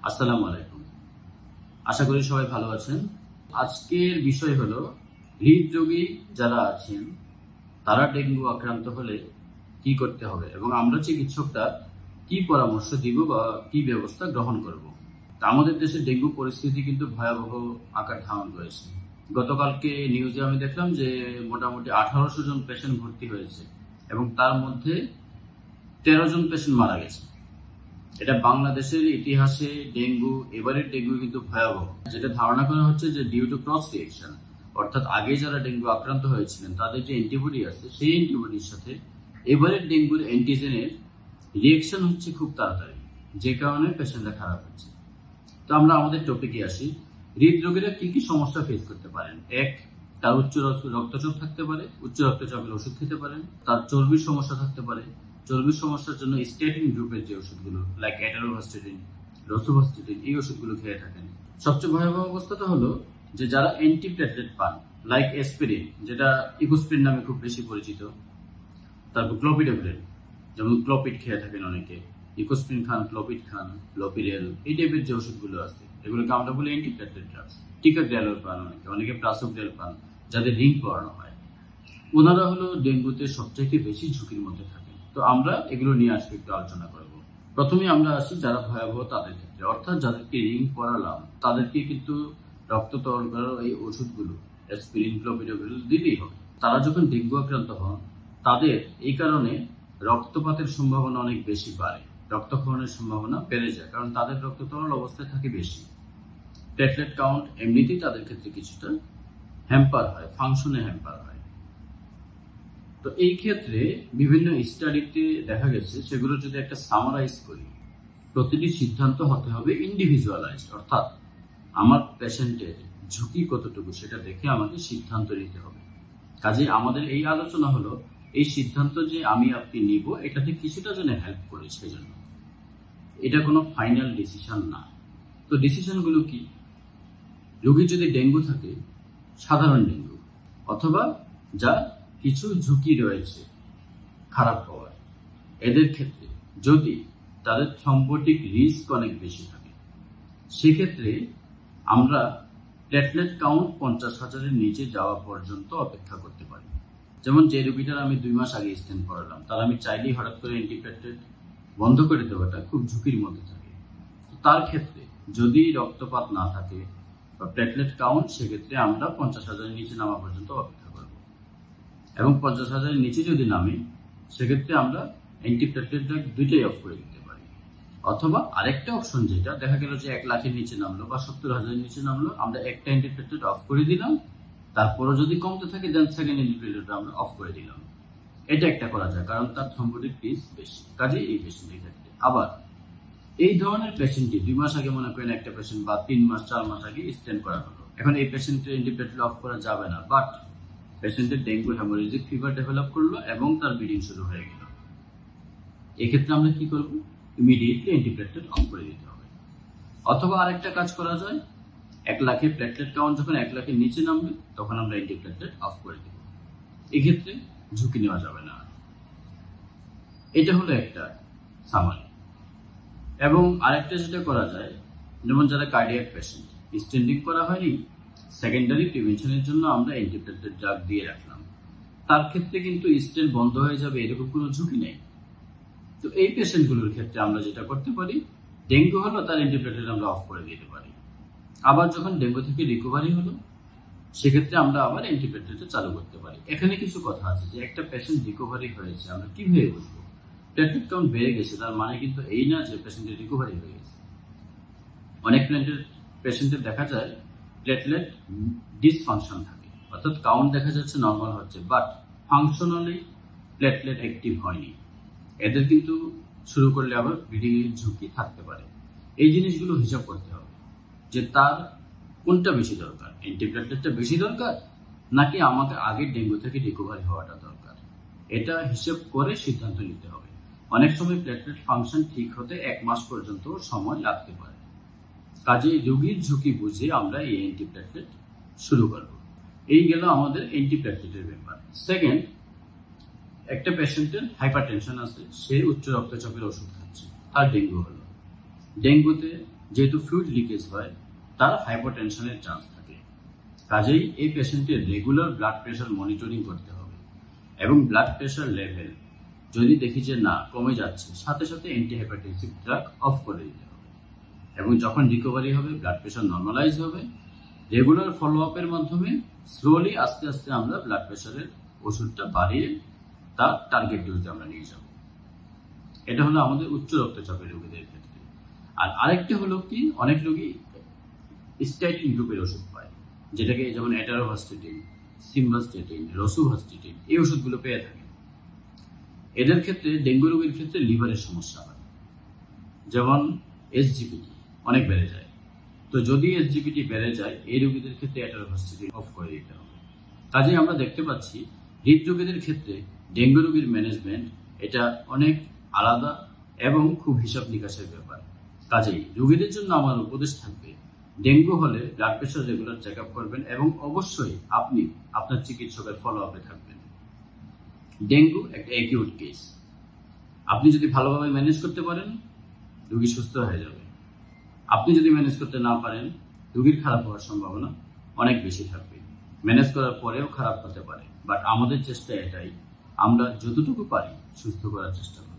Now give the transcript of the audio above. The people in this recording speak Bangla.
আসসালামু আলাইকুম। আশা করি সবাই ভালো আছেন। আজকের বিষয় হলো হৃদরোগী যারা আছেন তারা ডেঙ্গু আক্রান্ত হলে কি করতে হবে এবং আমরা চিকিৎসকরা কি পরামর্শ দিব বা কি ব্যবস্থা গ্রহণ করব। তা আমাদের দেশে ডেঙ্গু পরিস্থিতি কিন্তু ভয়াবহ আকার ধারণ করেছে। গতকালকে নিউজে আমি দেখলাম যে মোটামুটি 1800 জন পেশেন্ট ভর্তি হয়েছে এবং তার মধ্যে 13 জন পেশেন্ট মারা গেছে। এটা বাংলাদেশের ইতিহাসে ডেঙ্গু, এবারের ডেঙ্গু কিন্তু ভয়াবহ। যেটা ধারণা করা হচ্ছে যে ডিউ টু ক্রস রিয়েকশন, অর্থাৎ আগে যারা ডেঙ্গু আক্রান্ত হয়েছিলেন তাদের যে অ্যান্টিবডি আছে সেই অ্যান্টিবডির সাথে এবারের ডেঙ্গুর অ্যান্টিজেনের রিয়েকশন হচ্ছে খুব তাড়াতাড়ি, যে কারণে পেশেন্টরা খারাপ হচ্ছে। তো আমরা আমাদের টপিকে আসি। হৃদরোগীরা কি কি সমস্যা ফেস করতে পারেন? এক, তার উচ্চ রক্তচাপ থাকতে পারে, উচ্চ রক্তচাপের ওষুধ খেতে পারেন। তার চর্বির সমস্যা থাকতে পারে, চর্বির সমস্যার জন্য স্ট্যাটিন গ্রুপের যে ওষুধগুলো লাইক অ্যাটারোভাস্টেটিন, রোসুভাস্টেটিন এই ওষুধগুলো খেয়ে থাকেন। সবচেয়ে ভয়াবহ অবস্থাটা হলো যে যারা অ্যান্টিপ্লেটলেট পান লাইক এসপিরিন, যেটা ইকোস্প্রিন নামে খুব বেশি পরিচিত, তারপর ক্লোপিডোগ্রেন, যেমন ক্লোপিড খেয়ে থাকেন অনেকে, ইকোস্প্রিন খান, ক্লোপিড খান, ক্লোপিরেল, এই টাইপের যে ওষুধগুলো আছে এগুলোকে আমরা বলি অ্যান্টিপ্লেটলেট ড্রাগস। টিকাগ্রেলর পান অনেকে প্রাসোগ্রেল পান, যাদের রিং পরানো হয়। ওনারা হলো ডেঙ্গুতে সবচাইতে বেশি ঝুঁকির মধ্যে থাকে। তো আমরা এগুলো নিয়ে আজকে একটু আলোচনা করব। প্রথমে আমরা আসি যারা ভয়াবহ তাদের ক্ষেত্রে, অর্থাৎ যাদেরকে রিং পরালাম তাদেরকে কিন্তু রক্ত তরল করার এই ওষুধগুলো অ্যাসপিরিন, ক্লোপিডোগ্রেল দিলেই হবে। তারা যখন ডেঙ্গু আক্রান্ত হন তাদের এই কারণে রক্তপাতের সম্ভাবনা অনেক বেশি বাড়ে, রক্তক্ষরণের সম্ভাবনা বেড়ে যায়, কারণ তাদের রক্ত তরল অবস্থায় থাকে বেশি। প্লেটলেট কাউন্ট এমনিতেই তাদের ক্ষেত্রে কিছুটা হ্যাম্পার হয়, ফাংশনে হ্যাম্পার হয়। তো এই ক্ষেত্রে বিভিন্ন স্টাডিতে দেখা গেছে, সেগুলো যদি একটা সামারাইজ করি, প্রতিটি সিদ্ধান্ত হতে হবে ইন্ডিভিজুয়ালাইজড, অর্থাৎ আমার পেশেন্টের ঝুঁকি কতটুকু সেটা দেখে আমাকে সিদ্ধান্ত নিতে হবে। কাজে আমাদের এই আলোচনা হলো এই সিদ্ধান্ত যে আমি আপনি নিব এটাতে কিছুটা যেন হেল্প করে, সেই জন্য এটা কোনো ফাইনাল ডিসিশন না। তো ডিসিশনগুলো কি? রোগীর যদি ডেঙ্গু থাকে, সাধারণ ডেঙ্গু অথবা যা কিছু ঝুঁকি রয়েছে খারাপ হওয়ার, এদের ক্ষেত্রে যদি তাদের থ্রম্বোটিক রিস্ক অনেক বেশি থাকে, সেক্ষেত্রে আমরা প্লেটলেট কাউন্ট 50,000-এর নিচে যাওয়া পর্যন্ত অপেক্ষা করতে পারি। যেমন যে রোগীটার আমি 2 মাস আগে স্টেন্ট করালাম, তার আমি চাইলেই হঠাৎ করে অ্যান্টিপ্লেটলেট বন্ধ করে দেওয়াটা খুব ঝুঁকির মধ্যে থাকে। তার ক্ষেত্রে যদি রক্তপাত না থাকে বা প্লেটলেট কাউন্ট, সেক্ষেত্রে আমরা 50,000-এর নিচে নামা পর্যন্ত অপেক্ষা করব। এবং 50,000-এর নিচে যদি নামে, সেক্ষেত্রে আমরা অ্যান্টিপ্লেটলেট ড্রাগ দুইটাই অফ করে দিতে পারি। অথবা আরেকটা অপশন, যেটা দেখা গেল যে 1 লাখের নিচে নামলো বা 70,000-এর নিচে নামলো, আমরা একটা অ্যান্টিপ্লেটলেট অফ করে দিলাম, তারপরও যদি কমতে থাকে দেন সেকেন্ড অ্যান্টিপ্লেটলেট আমরা অফ করে দিলাম। এটা একটা করা যায়, কারণ তার থ্রম্বোটিক রিস্ক বেশি। কাজে এই পেশেন্টের ক্ষেত্রে আবার এই ধরনের পেশেন্টটি 2 মাস আগে মনে করেন একটা পেশেন্ট বা 3 মাস 4 মাস আগে স্টেন্ট করা হলো, এখন এই পেশেন্টের অ্যান্টিপ্লেটলেট অফ করা যাবে না, বাট পেশেন্টের ডেঙ্গু হেমোরেজিক ফিভার ডেভেলপ করলো এবং তার ব্লিডিং শুরু হয়ে গেল। এক্ষেত্রে আমরা কি করব? ইমিডিয়েটলি অ্যান্টিপ্লেটলেট অফ করে দিতে হবে। অথবা আরেকটা কাজ করা যায়, 1 লাখের প্লেটলেট কাউন্ট যখন 1 লাখের নিচে নামবে তখন আমরা অ্যান্টিপ্লেটলেট অফ করে দেব। এক্ষেত্রে ঝুঁকি নেওয়া যাবে না। এটা হলো একটা সামারি। এবং আরেকটা যেটা করা যায়, যেমন যারা কার্ডিয়াক পেশেন্ট, স্টেন্ডিং করা হয়নি, সেকেন্ডারি প্রিভেনশনের জন্য আমরা অ্যান্টিপ্লেটলেট ড্রাগ দিয়ে রাখলাম, তার ক্ষেত্রে কিন্তু স্টেন্ট বন্ধ হয়ে যাবে এরকম কোনো ঝুঁকি নেই। তো এই পেশেন্টগুলোর ক্ষেত্রে আমরা যেটা করতে পারি, ডেঙ্গু হলো তার অ্যান্টিপ্লেটলেট আমরা অফ করে দিতে পারি। আবার যখন ডেঙ্গু থেকে রিকভারি হলো, সেক্ষেত্রে আমরা আবার অ্যান্টিপ্লেটলেট চালু করতে পারি। এখানে কিছু কথা আছে যে একটা পেশেন্ট রিকভারি হয়েছে আমরা কিভাবে বুঝবো? প্লেটলেট কাউন্ট বেড়ে গেছে তার মানে কিন্তু এই না যে পেশেন্টের রিকভারি হয়ে গেছে। অনেক পেশেন্টের দেখা যায় প্লেটলেট ডিসফাংশন থাকে, অর্থাৎ কাউন্ট দেখা যাচ্ছে নর্মাল হচ্ছে, বাট ফাংশনালি প্লেটলেট অ্যাক্টিভ হয়নি। এদের কিন্তু শুরু করলে আবার ব্লিডিং এর ঝুঁকি থাকতে পারে। এই জিনিসগুলো হিসাব করতে হবে যে তার কোনটা বেশি দরকার, অ্যান্টিপ্লেটলেটটা বেশি দরকার নাকি আমাকে আগের ডেঙ্গু থেকে রিকভারি হওয়াটা দরকার। এটা হিসেব করে সিদ্ধান্ত নিতে হবে। অনেক সময় প্লেটলেট ফাংশন ঠিক হতে 1 মাস পর্যন্ত সময় লাগতে পারে। কাজে রোগীর ঝুঁকি বুঝে আমরা এই অ্যান্টিপ্লেটলেট শুরু করব। এই গেল আমাদের অ্যান্টিপ্লেটলেটের ব্যাপার। সেকেন্ড, একটা পেশেন্টের হাইপারটেনশন আছে, সে উচ্চ রক্তচাপের ওষুধ খাচ্ছে, তার ডেঙ্গু হলো। ডেঙ্গুতে যেহেতু ফ্লুইড লিকেজ হয়, তার হাইপারটেনশনের চান্স থাকে। কাজেই এই পেশেন্টের রেগুলার ব্লাড প্রেশার মনিটরিং করতে হবে এবং ব্লাড প্রেশার লেভেল যদি দেখি যে না কমে যাচ্ছে, সাথে সাথে অ্যান্টিহাইপারটেনসিভ ড্রাগ অফ করে দিতে হবে এবং যখন রিকভারি হবে, ব্লাড প্রেশার নর্মালাইজ হবে, রেগুলার ফলো আপের মাধ্যমে স্লোলি আস্তে আস্তে আমরা ব্লাড প্রেশারের ওষুধটা বাড়িয়ে তার টার্গেট ডোজে আমরা নিয়ে যাব। এটা হলো আমাদের উচ্চ রক্তচাপের রোগীদের ক্ষেত্রে। আর আরেকটা হলো কি, অনেক রোগী স্ট্যাটিন গ্রুপের ওষুধ পায়, যেটাকে যেমন অ্যাটারোভাস্টেটিন, সিম্ভাস্টেটিন, রসুভাস্টেটিন, এই ওষুধগুলো পেয়ে থাকে। এদের ক্ষেত্রে ডেঙ্গু রোগীর ক্ষেত্রে লিভারের সমস্যা হয়, যেমন এসজিপিটি অনেক বেড়ে যায়। তো যদি এসজিপিটি বেড়ে যায়, এই রোগীদের ক্ষেত্রে অ্যাটারোভাস্টেটিন অফ করে দিতে হবে। কাজেই আমরা দেখতে পাচ্ছি হৃদরোগীদের ক্ষেত্রে ডেঙ্গু রোগীর ম্যানেজমেন্ট এটা অনেক আলাদা এবং খুব হিসাব নিকাশের ব্যাপার। কাজেই রোগীদের জন্য আমার উপদেশ থাকবে, ডেঙ্গু হলে blood pressure regular check up করবেন এবং অবশ্যই আপনি আপনার চিকিৎসকের ফলো আপে থাকবেন। ডেঙ্গু একটা অ্যাকিউট কেস, আপনি যদি ভালোভাবে ম্যানেজ করতে পারেন, রোগী সুস্থ হয়ে যাবে। আপনি যদি ম্যানেজ করতে না পারেন, রোগীর খারাপ হওয়ার সম্ভাবনা অনেক বেশি থাকবে। ম্যানেজ করার পরেও খারাপ হতে পারে, বাট আমাদের চেষ্টা এটাই, আমরা যতটুকু পারি সুস্থ করার চেষ্টা করি।